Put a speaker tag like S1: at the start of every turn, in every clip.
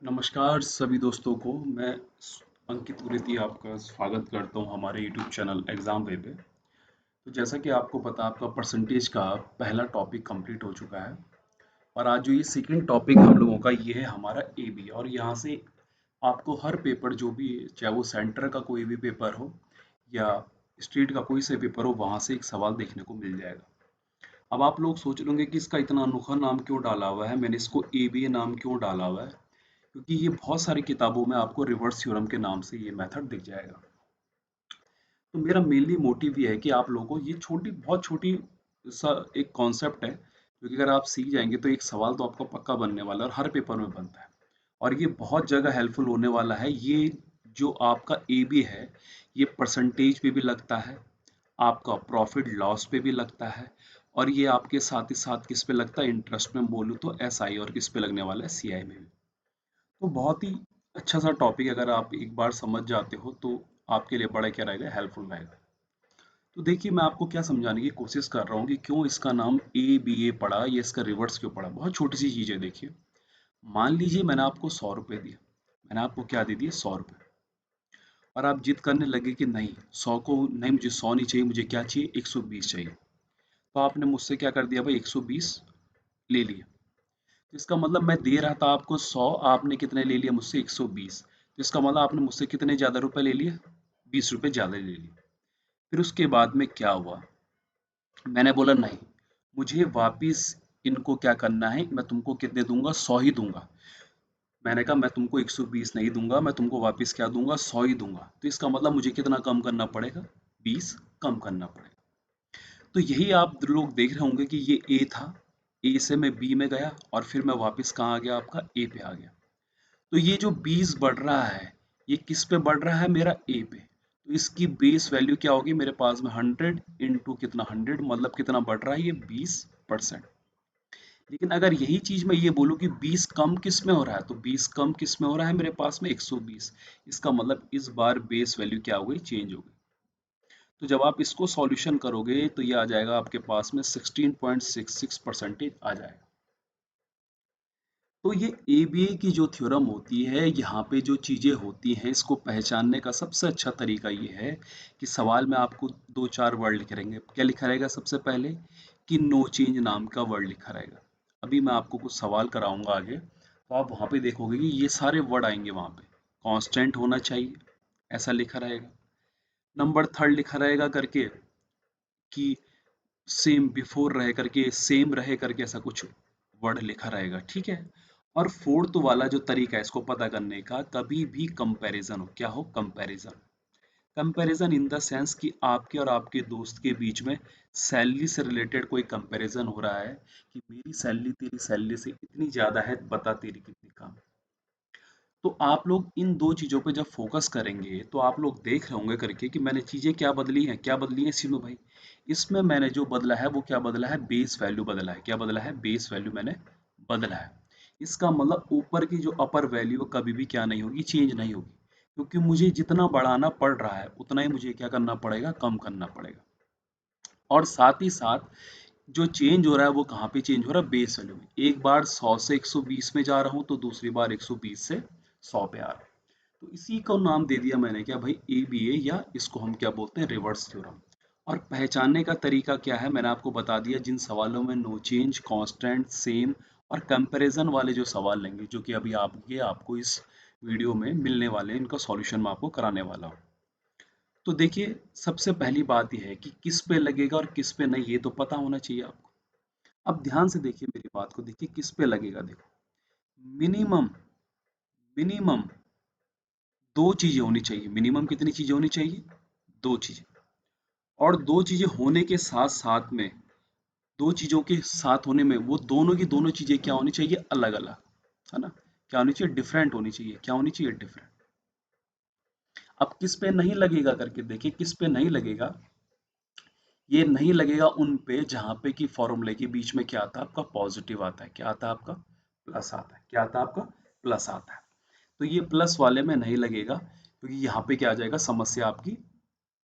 S1: नमस्कार सभी दोस्तों को। मैं अंकित उरेती आपका स्वागत करता हूं हमारे यूट्यूब चैनल एग्जाम वे पे। तो जैसा कि आपको पता आपका परसेंटेज का पहला टॉपिक कंप्लीट हो चुका है और आज जो ये सेकंड टॉपिक हम लोगों का ये है हमारा एबी। और यहाँ से आपको हर पेपर जो भी चाहे वो सेंटर का कोई भी पेपर हो या स्टेट का कोई से पेपर हो वहाँ से एक सवाल देखने को मिल जाएगा। अब आप लोग सोच लेंगे कि इसका इतना अनोखा नाम क्यों डाला हुआ है, मैंने इसको एबीए नाम क्यों डाला हुआ है, क्योंकि ये बहुत सारी किताबों में आपको रिवर्स थ्योरम के नाम से ये मेथड दिख जाएगा। तो मेरा मेनली मोटिव ये है कि आप लोगों को ये छोटी बहुत छोटी सा एक कॉन्सेप्ट है जो कि अगर आप सीख जाएंगे तो एक सवाल तो आपका पक्का बनने वाला है और हर पेपर में बनता है। और ये बहुत जगह हेल्पफुल होने वाला है। ये जो आपका ए बी है ये परसेंटेज पे भी लगता है, आपका प्रॉफिट लॉस पे भी लगता है, और ये आपके साथ ही साथ किस पे लगता है, इंटरेस्ट में बोलूँ तो एस आई, और किस पे लगने वाला है, सी आई में भी। तो बहुत ही अच्छा सा टॉपिक, अगर आप एक बार समझ जाते हो तो आपके लिए बड़ा क्या रहेगा, हेल्पफुल रहेगा। तो देखिए मैं आपको क्या समझाने की कोशिश कर रहा हूँ कि क्यों इसका नाम ए बी ए पड़ा, ये इसका रिवर्स क्यों पड़ा। बहुत छोटी सी चीज़ है। देखिए मान लीजिए मैंने आपको 100 रुपये दिए, मैंने आपको क्या दे दिए, 100 रुपये, और आप जिद करने लगे कि नहीं 100 को नहीं, मुझे 100 नहीं चाहिए, मुझे क्या चाहिए, 120 चाहिए। तो आपने मुझसे क्या कर दिया भाई, 120 ले लिया। तो इसका मतलब मैं दे रहा था आपको 100, आपने कितने ले लिया मुझसे, 120। तो इसका मतलब आपने मुझसे कितने ज़्यादा रुपए ले लिए, 20 रुपए ज़्यादा ले लिए। फिर उसके बाद में क्या हुआ, मैंने बोला नहीं, मुझे वापिस इनको क्या करना है, मैं तुमको कितने दूंगा, 100 ही दूंगा। मैंने कहा मैं तुमको 120 नहीं दूंगा, मैं तुमको वापिस क्या दूंगा, 100 ही दूंगा। तो इसका मतलब मुझे कितना कम करना पड़ेगा, 20 कम करना पड़ेगा। तो यही आप लोग देख रहे होंगे कि ये ए था, ए से मैं बी में गया और फिर मैं वापस कहाँ आ गया, आपका ए पे आ गया। तो ये जो 20 बढ़ रहा है ये किस पे बढ़ रहा है, मेरा ए पे। तो इसकी बेस वैल्यू क्या होगी मेरे पास में, 100 इंटू कितना, 100 मतलब कितना बढ़ रहा है ये, 20%। लेकिन अगर यही चीज मैं ये बोलूँ कि 20 कम किस में हो रहा है, तो 20 कम किस में हो रहा है, मेरे पास में 120। इसका मतलब इस बार बेस वैल्यू क्या हो गई, चेंज हो गई। तो जब आप इसको सॉल्यूशन करोगे तो ये आ जाएगा आपके पास में 16.66% आ जाएगा। तो ये एबीए की जो थ्योरम होती है, यहाँ पे जो चीज़ें होती हैं इसको पहचानने का सबसे अच्छा तरीका ये है कि सवाल में आपको दो चार वर्ड लिखे रहेंगे। क्या लिखा रहेगा, सबसे पहले कि नो चेंज नाम का वर्ड लिखा रहेगा। अभी मैं आपको कुछ सवाल कराऊंगा आगे, तो आप वहाँ पे देखोगे कि ये सारे वर्ड आएंगे वहाँ पे। कांस्टेंट होना चाहिए, ऐसा लिखा रहेगा। नंबर थर्ड लिखा रहेगा करके कि सेम बिफोर रहे करके, सेम रहे करके, ऐसा कुछ वर्ड लिखा रहेगा, ठीक है। और फोर्थ वाला जो तरीका है इसको पता करने का, कभी भी कंपैरिजन हो, क्या हो, comparison. Comparison in the sense कि आपके और आपके दोस्त के बीच में सैलरी से रिलेटेड कोई कंपैरिजन हो रहा है कि मेरी सैलरी तेरी सैलरी से इतनी ज्यादा है, बता तेरी कितनी कम। तो आप लोग इन दो चीजों पे जब फोकस करेंगे तो आप लोग देख रहे होंगे करके कि मैंने चीजें क्या बदली हैं, क्या बदली हैं सीनू भाई। इसमें मैंने जो बदला है वो क्या बदला है, बेस वैल्यू बदला है। क्या बदला है, बेस वैल्यू मैंने बदला है। इसका मतलब ऊपर की जो अपर वैल्यू कभी भी क्या नहीं होगी, चेंज नहीं होगी, क्योंकि मुझे जितना बढ़ाना पड़ रहा है उतना ही मुझे क्या करना पड़ेगा, कम करना पड़ेगा। और साथ ही साथ जो चेंज हो रहा है वो कहाँ पे चेंज हो रहा है, बेस वैल्यू में। एक बार 100 से 120 में जा रहा हूँ तो दूसरी बार 120 से 100 पे आ रहा हूँ। तो इसी को नाम दे दिया मैंने, क्या भाई, ए बी ए, या इसको हम क्या बोलते हैं, रिवर्स थ्योरम। और पहचानने का तरीका क्या है, मैंने आपको बता दिया। जिन सवालों में नो चेंज, कांस्टेंट, सेम और कंपैरिजन वाले जो सवाल लेंगे, जो कि अभी आपको इस वीडियो में मिलने वाले हैं, इनका सॉल्यूशन मैं आपको कराने वाला हूँ। तो देखिए सबसे पहली बात यह है कि किस पे लगेगा और किस पे नहीं, ये तो पता होना चाहिए आपको। अब ध्यान से देखिए मेरी बात को, देखिए किस पे लगेगा। देखो मिनिमम, मिनिमम दो चीजें होनी चाहिए। मिनिमम कितनी चीजें होनी चाहिए, दो चीजें। और दो चीजें होने के साथ साथ में, दो चीजों के साथ होने में, वो दोनों की दोनों चीजें क्या होनी चाहिए, अलग अलग, है ना। क्या होनी चाहिए, डिफरेंट होनी चाहिए। क्या होनी चाहिए, डिफरेंट। अब किस पे नहीं लगेगा करके देखिए, किस पे नहीं लगेगा। ये नहीं लगेगा उन पे जहां पे कि फॉर्मूले के बीच में क्या आता है, आपका पॉजिटिव आता है। क्या आता है, आपका प्लस आता है। क्या आता है, आपका प्लस आता है। तो ये प्लस वाले में नहीं लगेगा, क्योंकि यहाँ पे क्या आ जाएगा, समस्या आपकी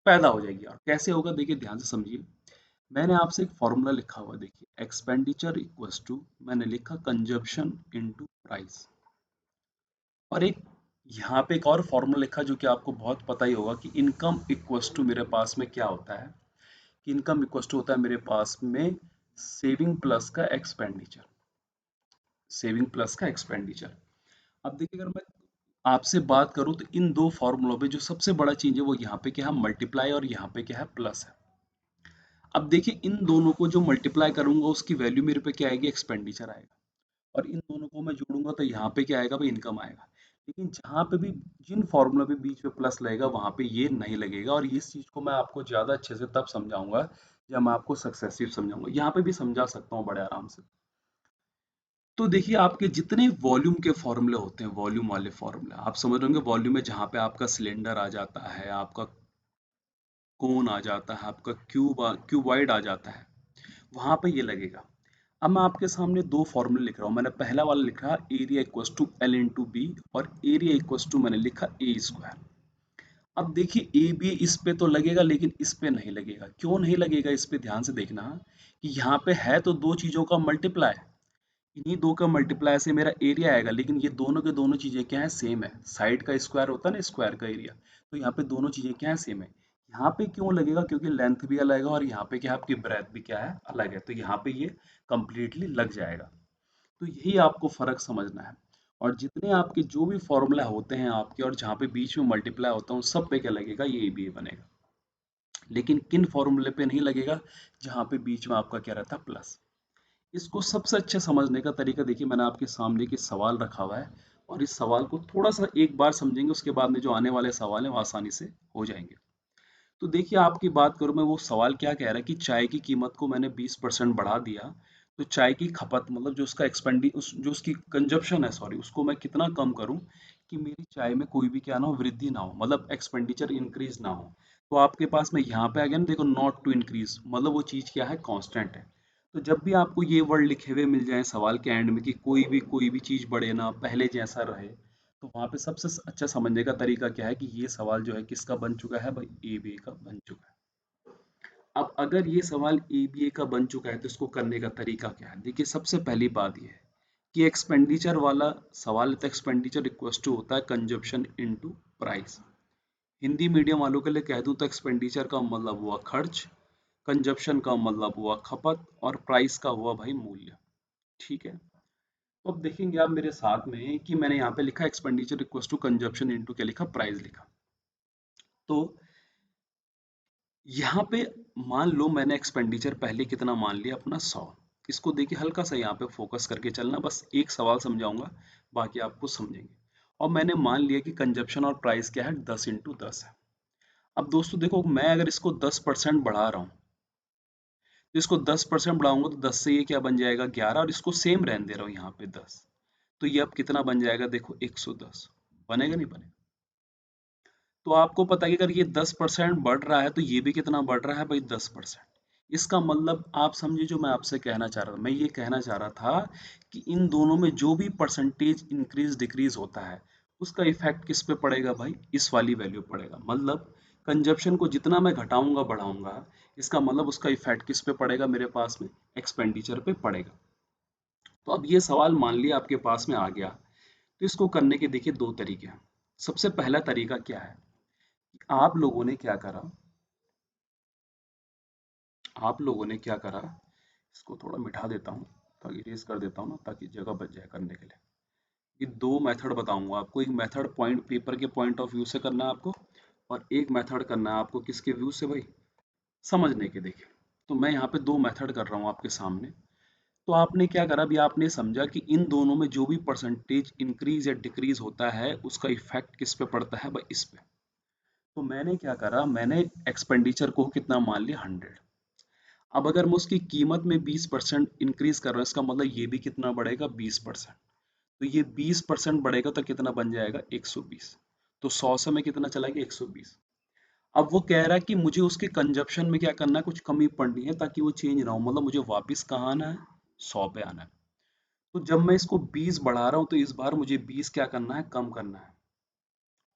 S1: पैदा हो जाएगी। और कैसे होगा, देखिए ध्यान से समझिए। मैंने आपसे एक फॉर्मूला लिखा हुआ, देखिए एक्सपेंडिचर इक्वल्स टू, मैंने लिखा कंजप्शन इनटू प्राइस। और एक यहाँ पे एक और फॉर्मूला लिखा जो कि आपको बहुत पता ही होगा कि इनकम इक्वल्स टू मेरे पास में क्या होता है, कि इनकम इक्वल्स टू होता है मेरे पास में सेविंग प्लस का एक्सपेंडिचर, सेविंग प्लस का एक्सपेंडिचर। अब देखिए अगर मैं आपसे बात करूं तो इन दो फॉर्मूलों में जो सबसे बड़ा चीज है वो यहाँ पे क्या है, मल्टीप्लाई, और यहाँ पे क्या है, प्लस है। अब देखिए इन दोनों को जो मल्टीप्लाई करूंगा उसकी वैल्यू मेरे पे क्या आएगी, एक्सपेंडिचर आएगा, और इन दोनों को मैं जोड़ूंगा तो यहाँ पे क्या आएगा भाई, इनकम आएगा। लेकिन जहाँ पे भी जिन फॉर्मूला पे बीच में प्लस लगेगा वहां पे ये नहीं लगेगा, और इस चीज को मैं आपको ज्यादा अच्छे से तब समझाऊंगा जब मैं आपको सक्सेसिव समझाऊंगा, यहाँ पे भी समझा सकता हूँ बड़े आराम से। तो देखिए आपके जितने वॉल्यूम के फॉर्मूले होते हैं, वॉल्यूम वाले फॉर्मूले आप समझ रहे होंगे, वॉल्यूम में जहाँ पे आपका सिलेंडर आ जाता है, आपका कोन आ जाता है, आपका क्यूबॉइड आ जाता है, वहां पे ये लगेगा। अब मैं आपके सामने दो फॉर्मूले लिख रहा हूँ। मैंने पहला वाला लिखा area equals to L into B, और एरिया इक्वल्स टू मैंने लिखा ए स्क्वायर। अब देखिए ए बी इस पे तो लगेगा लेकिन इस पे नहीं लगेगा। क्यों नहीं लगेगा इस पे, ध्यान से देखना कि यहाँ पे है तो दो चीजों का मल्टीप्लाई, इन्हीं दो का मल्टीप्लाई से मेरा एरिया आएगा, लेकिन ये दोनों के दोनों चीजें क्या है, सेम है। साइड का स्क्वायर होता है ना, स्क्वायर का एरिया, तो यहाँ पे दोनों चीजें क्या है, सेम है। यहाँ पे क्यों लगेगा, क्योंकि लेंथ भी अलग है और यहाँ पे क्या है, आपकी ब्रेथ भी क्या है, अलग है, तो यहाँ पे ये कंप्लीटली लग जाएगा। तो यही आपको फर्क समझना है। और जितने आपके जो भी फॉर्मूला होते हैं आपके, और जहाँ पे बीच में मल्टीप्लाई होता है उन सब पे क्या लगेगा, ये भी बनेगा। लेकिन किन फॉर्मूले पे नहीं लगेगा, जहाँ पे बीच में आपका क्या रहता है, प्लस। इसको सबसे अच्छा समझने का तरीका देखिए, मैंने आपके सामने एक सवाल रखा हुआ है, और इस सवाल को थोड़ा सा एक बार समझेंगे, उसके बाद में जो आने वाले सवाल हैं वो आसानी से हो जाएंगे। तो देखिए आपकी बात करूं मैं, वो सवाल क्या कह रहा है कि चाय की कीमत को मैंने 20% बढ़ा दिया, तो चाय की खपत मतलब जो उसका जो उसकी कंजप्शन है, सॉरी, उसको मैं कितना कम करूं कि मेरी चाय में कोई भी क्या ना हो, वृद्धि ना हो, मतलब एक्सपेंडिचर इंक्रीज ना हो। तो आपके पास में यहाँ पे आ गया ना, देखो, नॉट टू इंक्रीज, मतलब वो चीज क्या है, कांस्टेंट है। तो जब भी आपको ये वर्ड लिखे हुए मिल जाए सवाल के एंड में कि कोई भी चीज बढ़े ना, पहले जैसा रहे, तो वहां पे सबसे अच्छा समझने का तरीका क्या है कि ये सवाल जो है किसका बन चुका है भाई, ए बी का बन चुका है। अब अगर ये सवाल ए बी का बन चुका है तो इसको करने का तरीका क्या है, देखिए सबसे पहली बात ये है कि एक्सपेंडिचर वाला सवाल है तो एक्सपेंडिचर इक्वल्स टू होता है consumption into price. Hindi medium वालों के लिए कह दूं तो एक्सपेंडिचर का मतलब हुआ खर्च, कंजप्शन का मतलब हुआ खपत, और प्राइस का हुआ भाई मूल्य। ठीक है। तो अब देखेंगे आप मेरे साथ में कि मैंने यहाँ पे लिखा expenditure equals to consumption into क्या लिखा, प्राइस लिखा। तो यहाँ पे मान लो मैंने एक्सपेंडिचर पहले कितना मान लिया अपना, 100। इसको देखिए हल्का सा यहाँ पे फोकस करके चलना, बस एक सवाल समझाऊंगा, बाकी आप कुछ समझेंगे। और मैंने मान लिया कि कंजप्शन और प्राइस क्या है, 10 इंटू 10 है। अब दोस्तों देखो, मैं अगर इसको 10% बढ़ा रहा हूँ, तो इसको 10% बढ़ाऊंगा तो 10 से ये क्या बन जाएगा, 11, और इसको सेम रहने दे रहा हूँ यहाँ पे 10, तो ये अब कितना बन जाएगा, देखो 110। बनेगा नहीं बनेगा? तो आपको पता है कि अगर ये 10% बढ़ रहा है तो ये भी कितना बढ़ रहा है भाई, 10%। इसका मतलब आप समझे जो मैं आपसे कहना चाह रहा था, मैं ये कहना चाह रहा था कि इन दोनों में जो भी परसेंटेज इंक्रीज डिक्रीज होता है उसका इफेक्ट किस पे पड़ेगा भाई, इस वाली वैल्यू पड़ेगा। मतलब कंजप्शन को जितना मैं घटाऊंगा बढ़ाऊंगा, इसका मतलब उसका इफेक्ट किस पे पड़ेगा, मेरे पास में एक्सपेंडिचर पे पड़ेगा। तो अब ये सवाल मान लिया आपके पास में आ गया, तो इसको करने के देखिए दो तरीके हैं। सबसे पहला तरीका क्या है, आप लोगों ने क्या करा, आप लोगों ने क्या करा, इसको थोड़ा मिटा देता हूँ, ताकि इरेज कर देता हूँ ना, ताकि जगह बच जाए करने के लिए। ये दो मेथड बताऊंगा आपको, एक मेथड पॉइंट पेपर के पॉइंट ऑफ व्यू से करना है आपको, और एक मेथड करना है आपको किसके व्यू से भाई, समझने के। देखिए, तो मैं यहाँ पे दो मेथड कर रहा हूँ आपके सामने। तो आपने क्या करा, अभी आपने समझा कि इन दोनों में जो भी परसेंटेज इंक्रीज या डिक्रीज होता है उसका इफेक्ट किस पे पड़ता है भाई, इस पे। तो मैंने क्या करा, मैंने एक्सपेंडिचर को कितना मान लिया, 100। अब अगर मैं उसकी कीमत में 20% इंक्रीज कर रहा हूँ, इसका मतलब ये भी कितना बढ़ेगा, 20%। तो ये 20% बढ़ेगा तो कितना बन जाएगा, 120। तो 100 से मैं कितना चला गया, 120। अब वो कह रहा है कि मुझे उसके कंजप्शन में क्या करना है, कुछ कमी पड़नी है ताकि वो चेंज ना हो, मतलब मुझे वापस कहाँ आना है, 100 पे आना है। तो जब मैं इसको 20 बढ़ा रहा हूँ तो इस बार मुझे 20 क्या करना है, कम करना है।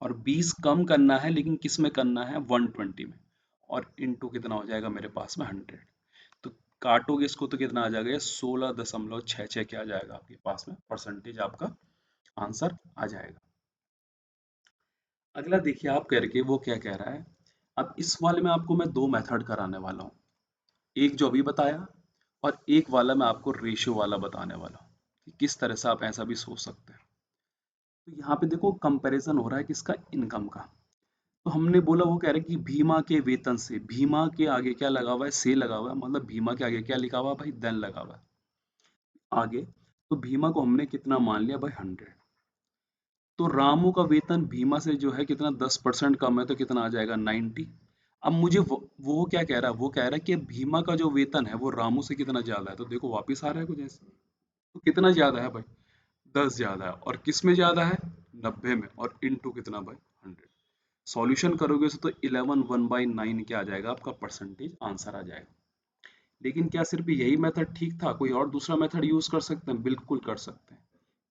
S1: और 20 कम करना है, लेकिन किस में करना है, 120 में। और इनटू कितना हो जाएगा मेरे पास में, 100। तो काटोगे इसको तो कितना आ जाएगा, 16.66 क्या आ जाएगा आपके पास में, परसेंटेज आपका आंसर आ जाएगा। अगला देखिए आप करके वो क्या कह रहा है। अब इस वाले में आपको मैं दो मेथड कराने वाला हूँ, एक जो अभी बताया और एक वाला मैं आपको रेशियो वाला बताने वाला हूँ कि किस तरह से आप ऐसा भी सोच सकते हैं। तो यहाँ पे देखो कंपैरिजन हो रहा है किसका, इनकम का। तो हमने बोला, वो कह रहे हैं कि भीमा के वेतन से, भीमा के आगे क्या लगा हुआ है, से लगा हुआ है, मतलब भीमा के आगे क्या लिखा हुआ है भाई, देन लगा हुआ है आगे। तो भीमा को हमने कितना मान लिया भाई, 100। तो रामू का वेतन भीमा से जो है कितना, 10% कम है, तो कितना आ जाएगा, 90। अब मुझे वो क्या कह रहा है, वो कह रहा है कि भीमा का जो वेतन है वो रामू से कितना ज्यादा है। तो देखो वापिस आ रहा है कुछ ऐसे। तो कितना ज्यादा है भाई, 10 ज्यादा है। और किस में ज्यादा है, 90 में। और इनटू कितना भाई, 100। सॉल्यूशन करोगे तो 11 1/9 क्या आ जाएगा आपका, परसेंटेज आंसर आ जाएगा। लेकिन क्या सिर्फ यही मेथड ठीक था, कोई और दूसरा मेथड यूज कर सकते हैं, बिल्कुल कर सकते हैं।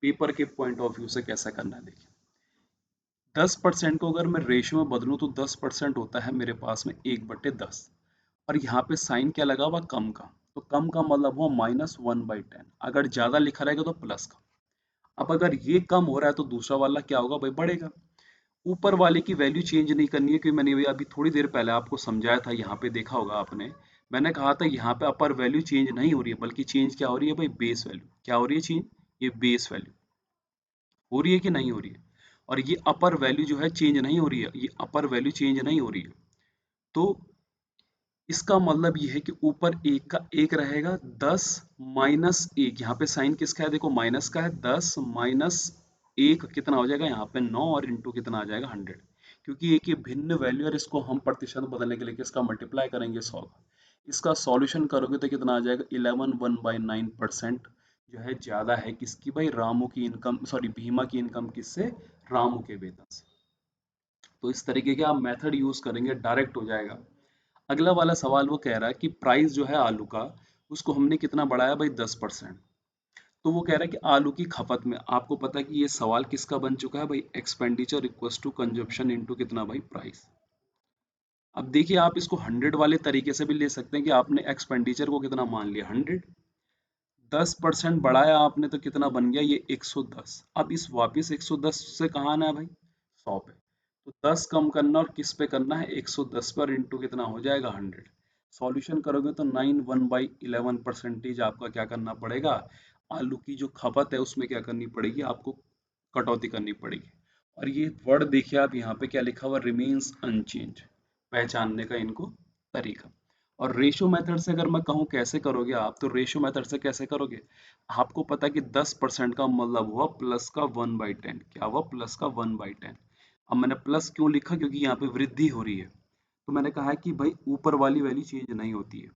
S1: पेपर के पॉइंट ऑफ व्यू से कैसा करना है देखिए। 10% को अगर मैं रेशियो में बदलूं तो 10% होता है मेरे पास में 1/10। और यहाँ पे साइन क्या लगा हुआ, कम का। तो कम का मतलब हुआ -1/10। अगर ज्यादा लिखा रहेगा तो प्लस का। अब अगर ये कम हो रहा है तो दूसरा वाला क्या होगा भाई, बढ़ेगा। ऊपर वाले की वैल्यू चेंज नहीं करनी है, क्योंकि मैंने अभी थोड़ी देर पहले आपको समझाया था, यहाँ पे देखा होगा आपने। मैंने कहा था यहाँ पे अपर वैल्यू चेंज नहीं हो रही है, बल्कि चेंज क्या हो रही है भाई, बेस वैल्यू। क्या हो रही है चेंज, ये बेस वैल्यू हो रही है कि नहीं हो रही है। और ये अपर वैल्यू जो है चेंज नहीं हो रही है, ये अपर वैल्यू चेंज नहीं हो रही है। तो इसका मतलब ये है कि ऊपर एक का एक रहेगा, 10 - 1। यहाँ पे साइन किसका है, देखो माइनस का है। 10 - 1 कितना हो जाएगा, यहाँ पे 9। और इंटू कितना आ जाएगा, 100। क्योंकि एक ये भिन्न वैल्यू है, इसको हम प्रतिशत बदलने के लिए किसका मल्टीप्लाई करेंगे, 100 का। इसका सॉल्यूशन करोगे तो कितना आ जाएगा, 11 1/9% जो है ज्यादा है किसकी भाई, रामू की इनकम, सॉरी भीमा की इनकम किससे, रामू के वेतन से। तो इस तरीके के आप मेथड यूज करेंगे, डायरेक्ट हो जाएगा। अगला वाला सवाल वो कह रहा है कि प्राइस जो है आलू का, उसको हमने कितना बढ़ाया भाई, 10%। तो वो कह रहा है कि आलू की खपत में, आपको पता है कि ये सवाल किसका बन चुका है भाई, expenditure equals to consumption into कितना भाई, प्राइस। अब देखिए आप इसको 100 वाले तरीके से भी ले सकते हैं कि आपने एक्सपेंडिचर को कितना मान लिया, 100। 10% बढ़ाया आपने तो कितना बन गया, ये 110। अब इस वापिस 110 से कहाँ आना है भाई, 100 पे। तो 10 कम करना और किस पे करना है, 110 पर, इंटू कितना हो जाएगा, 100। सॉल्यूशन करोगे तो 9 1/11 परसेंटेज आपका क्या करना पड़ेगा, आलू की जो खपत है उसमें क्या करनी पड़ेगी आपको, कटौती करनी पड़ेगी। और ये वर्ड देखिए आप यहाँ पे क्या लिखा हुआ, रिमेन्स अनचेंज, पहचानने का इनको तरीका। और रेशियो मेथड से अगर मैं कहूँ कैसे करोगे आप, तो रेशियो मेथड से कैसे करोगे, आपको पता है कि 10% का मतलब हुआ प्लस का 1/10। क्या हुआ, प्लस का 1/10। अब मैंने प्लस क्यों लिखा, क्योंकि यहाँ पे वृद्धि हो रही है। तो मैंने कहा है कि भाई ऊपर वाली वैल्यू चेंज नहीं होती है।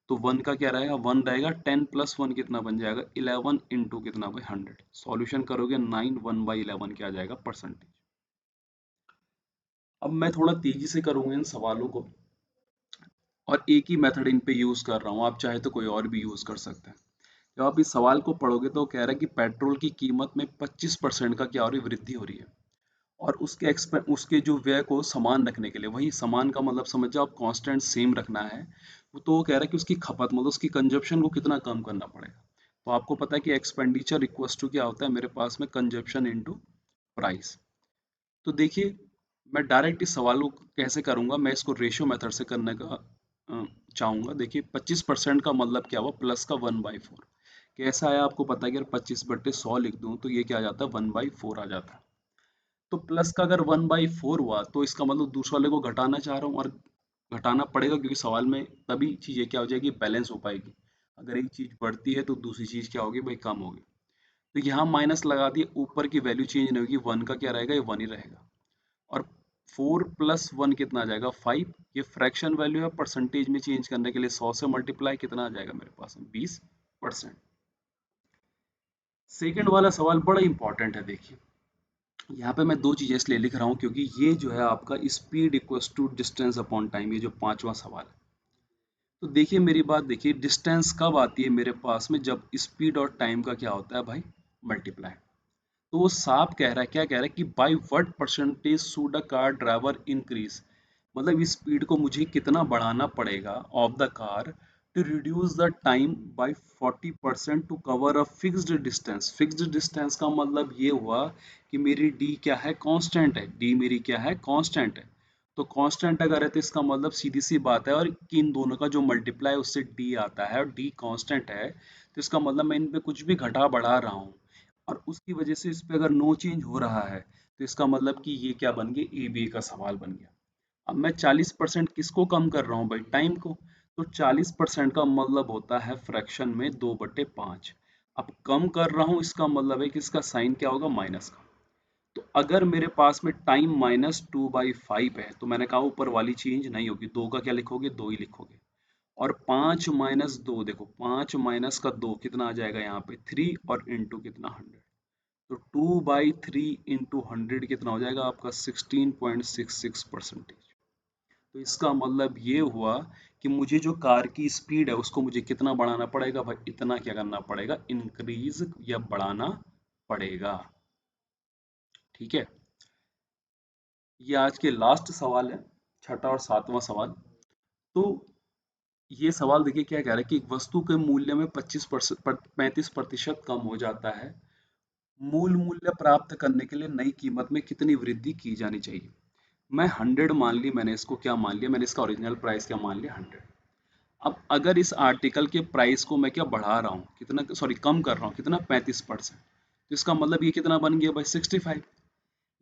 S1: तो 1 का क्या रहेगा, 1 रहेगा। 10 + 1 कितना बन जाएगा, 11 इंटू कितना भाई, 100। सॉल्यूशन करोगे 9 1/11 क्या आ जाएगा, परसेंटेज। अब मैं थोड़ा तेजी से करूंगा इन सवालों को, और एक ही मेथड इन पे यूज कर रहा हूँ, आप चाहे तो कोई और भी यूज कर सकते हैं। जब आप इस सवाल को पढ़ोगे तो कह रहा है कि पेट्रोल की कीमत में 25% का क्या हो रही है, वृद्धि हो रही है। और उसके जो व्यय को समान रखने के लिए, वही समान का मतलब समझ जाओ आप, कांस्टेंट सेम रखना है। तो वो कह रहा है कि उसकी खपत मतलब उसकी कंजप्शन को कितना कम करना पड़ेगा। तो आपको पता है कि एक्सपेंडिचर इक्वल्स टू क्या होता है मेरे पास में, कंजप्शन इनटू प्राइस। तो देखिए मैं डायरेक्ट इस सवाल को कैसे करूंगा, मैं इसको रेशियो मेथड से करने का चाहूंगा। देखिए 25% का मतलब क्या हुआ, प्लस का 1/4। कैसा आया आपको पता है कि अगर 25/100 लिख दूं तो ये क्या आ जाता है, 1/4 आ जाता है। तो प्लस का अगर 1/4 हुआ तो इसका मतलब दूसरे वाले को घटाना चाह रहा हूँ, और घटाना पड़ेगा क्योंकि सवाल में तभी चीजें क्या हो जाएगी, बैलेंस हो पाएगी। अगर एक चीज बढ़ती है तो दूसरी चीज क्या होगी भाई, कम होगी। तो यहाँ माइनस लगा दिए, ऊपर की वैल्यू चेंज नहीं होगी, 1 का क्या रहेगा, ये 1 ही रहेगा। और 4 + 1 कितना आ जाएगा, 5। ये फ्रैक्शन वैल्यू है, परसेंटेज में चेंज करने के लिए 100 से मल्टीप्लाई कितना आ जाएगा मेरे पास में, 20%। सेकेंड वाला सवाल बड़ा इंपॉर्टेंट है। देखिए यहाँ पे मैं दो चीजें इसलिए लिख रहा हूँ क्योंकि ये जो है आपका speed equals to distance upon time, ये जो पांचवा सवाल है। तो देखिए मेरी बात देखिए, डिस्टेंस कब आती है मेरे पास में, जब स्पीड और टाइम का क्या होता है भाई, मल्टीप्लाई। तो वो साफ कह रहा है, क्या कह रहा है कि by what percentage should a car driver increase, मतलब स्पीड को मुझे कितना बढ़ाना पड़ेगा of the car to reduce the time by 40% to cover a fixed distance. Fixed distance का मतलब ये हुआ कि मेरी डी क्या है, कांस्टेंट है। डी मेरी क्या है, कांस्टेंट है। तो कांस्टेंट अगर है तो इसका मतलब सीधी सी बात है, और कि इन दोनों का जो मल्टीप्लाई उससे डी आता है और डी कांस्टेंट है, तो इसका मतलब मैं इन पे कुछ भी घटा बढ़ा रहा हूँ और उसकी वजह से इस पे अगर नो चेंज हो रहा है, तो इसका मतलब कि ये क्या बन गया, ए बी का सवाल बन गया। अब मैं 40% किसको कम कर रहा हूँ भाई, टाइम को। तो 40% का मतलब होता है फ्रैक्शन में 2/5। अब कम कर रहा हूँ इसका मतलब है कि इसका साइन क्या होगा, माइनस का। तो अगर मेरे पास में टाइम -2/5 है, तो मैंने कहा ऊपर वाली चेंज नहीं होगी, दो का क्या लिखोगे, दो ही लिखोगे। और 5 - 2, देखो 5 - 2 कितना आ जाएगा यहाँ पे, 3, और इंटू कितना, 100। तो 2/3 इंटू 100 कितना हो जाएगा आपका, 16.66%। तो इसका मतलब ये हुआ कि मुझे जो कार की स्पीड है उसको मुझे कितना बढ़ाना पड़ेगा भाई, इतना क्या करना पड़ेगा, इंक्रीज या बढ़ाना पड़ेगा। ठीक है, ये आज के लास्ट सवाल है, छठा और सातवां सवाल। तो ये सवाल देखिए क्या कह रहा है कि एक वस्तु के मूल्य में 35% कम हो जाता है। मूल मूल्य प्राप्त करने के लिए नई कीमत में कितनी वृद्धि की जानी चाहिए। मैं 100 मान ली, मैंने इसको क्या मान लिया, मैंने इसका ओरिजिनल प्राइस क्या मान लिया, 100। अब अगर इस आर्टिकल के प्राइस को मैं क्या बढ़ा रहा हूँ, कितना, सॉरी कम कर रहा हूँ, कितना, 35%, तो इसका मतलब ये कितना बन गया भाई, 65।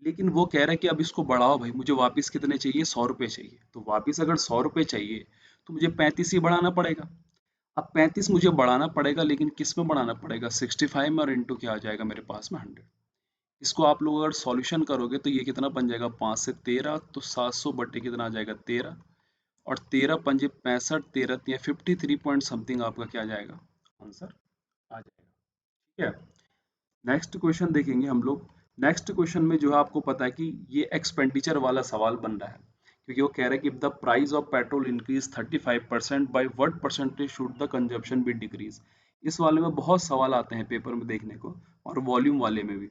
S1: लेकिन वो कह रहा है कि अब इसको बढ़ाओ भाई, मुझे वापस कितने चाहिए, 100 रुपये चाहिए। तो वापस अगर 100 रुपये चाहिए तो मुझे 35 ही बढ़ाना पड़ेगा। अब 35 मुझे बढ़ाना पड़ेगा, लेकिन किस में बढ़ाना पड़ेगा, 65 में, और इंटू क्या आ जाएगा मेरे पास में, 100। इसको आप लोग अगर सॉल्यूशन करोगे तो ये कितना बन जाएगा, 5 से 13, तो 700 कितना आ जाएगा, 13। और 13×5 = 65, 13×3 = 53 समथिंग आपका क्या आ जाएगा, आंसर आ जाएगा। ठीक है, नेक्स्ट क्वेश्चन देखेंगे हम लोग। नेक्स्ट क्वेश्चन में जो है आपको पता है कि ये एक्सपेंडिचर वाला सवाल बन रहा है, क्योंकि वो कह रहा है कि the price of petrol increase 35%, by what percentage should the consumption be decrease. इस वाले में बहुत सवाल आते हैं पेपर में देखने को, और वॉल्यूम वाले में भी।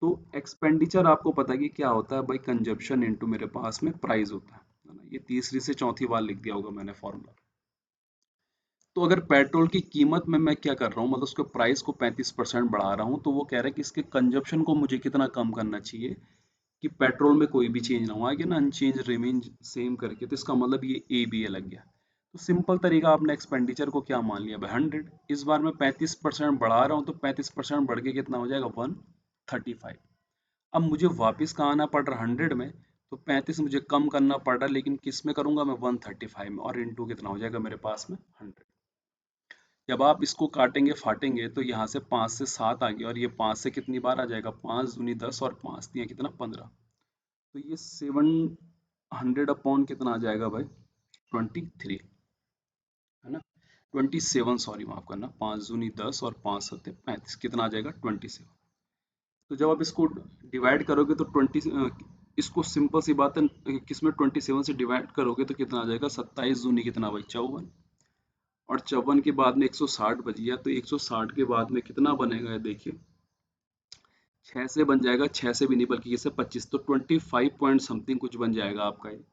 S1: तो एक्सपेंडिचर आपको पता है कि क्या होता है भाई, कंजप्शन इनटू मेरे पास में प्राइस होता है ना। ये तीसरी से चौथी बार लिख दिया होगा मैंने फॉर्मूला। तो अगर पेट्रोल की कीमत में मैं क्या कर रहा हूँ, मतलब उसके प्राइस को 35% बढ़ा रहा हूँ, तो वो कह रहा है कि इसके कंजप्शन को मुझे कितना कम करना चाहिए कि पेट्रोल में कोई भी चेंज ना हो, आगे ना अनचेंज रिमेन सेम करके। तो इसका मतलब ये ए बी ए लग गया। तो सिंपल तरीका, आपने एक्सपेंडिचर को क्या मान लिया भाई, 100। इस बार मैं 35% बढ़ा रहा हूँ, तो 35% बढ़ के कितना हो जाएगा, 135। अब मुझे वापस कहाँ आना पड़ रहा है, 100 में। तो 35 मुझे कम करना पड़ रहा है, लेकिन किस में करूंगा मैं, 135 में, और इंटू कितना हो जाएगा मेरे पास में, 100। जब आप इसको काटेंगे फाटेंगे तो यहाँ से 5 से 7 आ गया, और ये 5 से कितनी बार आ जाएगा, 5 दूनी 10, और 5 दिया कितना, 15। तो ये 700 अपॉन कितना आ जाएगा भाई, 23, है ना, 27, सॉरी माफ करना, 5 दूनी 10 और 5 7 35, कितना आ जाएगा, 27। तो जब आप इसको डिवाइड करोगे तो 20, इसको सिंपल सी बात है, किसमें 27 से डिवाइड करोगे तो कितना आ जाएगा, 27 दूनी कितना भाई, 54। और 54 के बाद में 160 बच गया, तो 160 के बाद में कितना बनेगा, ये देखिए, 6 से बन जाएगा, 6 से भी नहीं बल्कि इससे 25, तो 25 पॉइंट समथिंग कुछ बन जाएगा आपका ये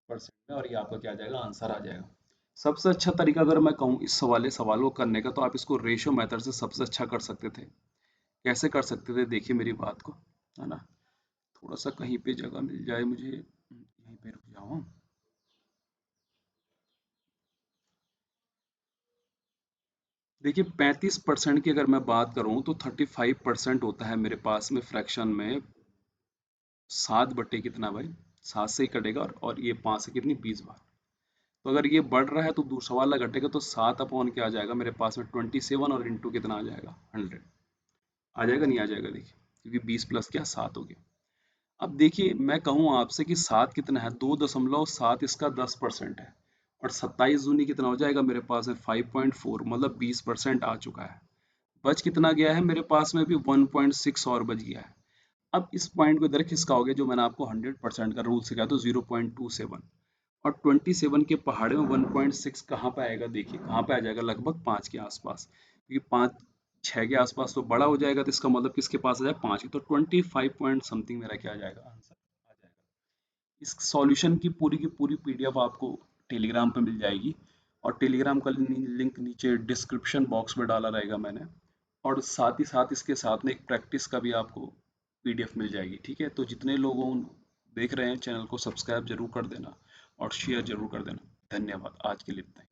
S1: परसेंट में, और ये आपका क्या आ जाएगा, आंसर आ जाएगा। सबसे अच्छा तरीका अगर मैं कहूँ इस सवाल को करने का, तो आप इसको रेशियो मेथड से सबसे अच्छा कर सकते थे। कैसे कर सकते थे, देखिए मेरी बात को, है ना। थोड़ा सा कहीं पे जगह मिल जाए मुझे, यहीं पे रुक जाऊँ। देखिए 35% की अगर मैं बात करूं तो 35% होता है मेरे पास में फ्रैक्शन में 7 बटे कितना भाई, 7 से ही कटेगा, और ये 5 से कितनी, 20 बार। तो अगर ये बढ़ रहा है तो दूसरा वाला घटेगा, तो 7 अपॉन क्या आ जाएगा मेरे पास में, 27, और इंटू कितना आ जाएगा, 100। आ जाएगा, नहीं आ जाएगा, देखिए, क्योंकि 20 प्लस क्या, 7 हो गया। अब देखिए मैं कहूँ आपसे कि 7 कितना है, 2.7 इसका 10% है, और 27 दूनी कितना हो जाएगा मेरे पास है, 5.4, मतलब 20% आ चुका है। बच कितना गया है मेरे पास में भी, 1.6 और बच गया है। अब इस पॉइंट को इधर खिसकाओगे, जो मैंने आपको 100% का रूल सिखाया, तो 0.27, और 27 के पहाड़े में 1.6 कहाँ पे आएगा, देखिए कहाँ पे आ जाएगा, लगभग 5 के आसपास, क्योंकि 5 6 के आसपास तो बड़ा हो जाएगा, तो इसका मतलब किसके पास आ जाए, 5 के, तो 25 पॉइंट समथिंग मेरा क्या आ जाएगा, आंसर आ जाएगा। इस सॉल्यूशन की पूरी पीडीएफ आपको टेलीग्राम पे मिल जाएगी, और टेलीग्राम का लिंक नीचे डिस्क्रिप्शन बॉक्स में डाला रहेगा मैंने। और साथ ही साथ इसके साथ में एक प्रैक्टिस का भी आपको पीडीएफ मिल जाएगी, ठीक है। तो जितने लोगों देख रहे हैं चैनल को सब्सक्राइब जरूर कर देना और शेयर जरूर कर देना। धन्यवाद, आज के लिए इतना ही।